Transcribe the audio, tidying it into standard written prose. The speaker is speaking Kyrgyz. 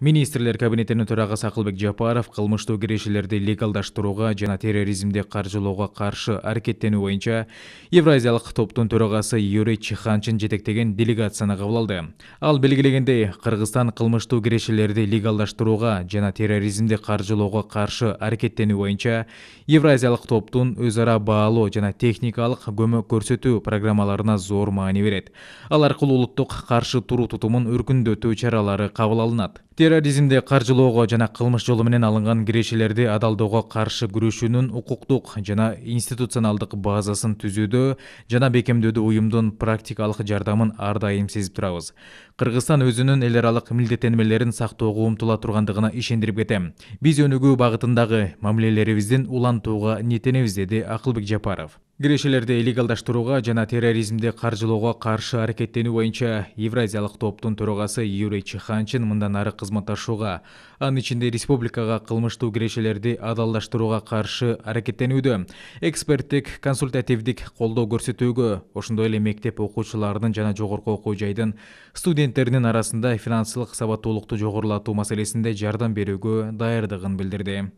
Министрлер кабинетинин төрагасы Акылбек Жапаров кылмыштуу кирешелерди легалдаштырууга жана терроризмди каржылоого каршы аракеттенүү боюнча Евразиялык топтун төрагасы Юрий Чиханчин жетектеген делегацияны кабыл алды. Ал белгилегендей, Кыргызстан кылмыштуу кирешелерди легалдаштырууга жана терроризмди каржылоого каршы аракеттенүү боюнча Евразиялык топтун өз ара баалоо жана техникалык көмөк көрсөтүү программаларына зор маани берет. Ал аркылуу улуттук каршы туруу тутумун өркүндөтүү чаралары кабыл алынат. Терроризмди каржылоого жана кылмыш жолу менен алынган кирешелерди адалдоого каршы күрөшүүнүн укуктук жана институционалдык базасын түзүүдө жана бекемдөөдө уюмдун практикалык жардамын ар дайым сезип турабыз. Кыргызстан өзүнүн эл аралык милдеттенмелерин сактоого умтула тургандыгына ишендирип кетем. Биз өнүгүү багытындагы мамилелерибиздин улантууга ниеттенебиз, деди Акылбек Жапаров. Кирешелерди легалдаштырууга жана терроризмди каржылоого каршы аракеттенүү боюнча Евразиялык топтун төрагасы Юрий Чиханчин мындан ары кызматташууга, анын ичинде республикага кылмыштуу кирешелерди адалдаштырууга каршы аракеттенүүдө, эксперттик, консультативдик колдоо көрсөтүүгө, ошондой эле мектеп окуучуларынын жана жогорку окуу жайдын студенттеринин арасында финансылык сабаттуулукту жогорулатуу маселесинде жардам берүүгө даярдыгын билдирди.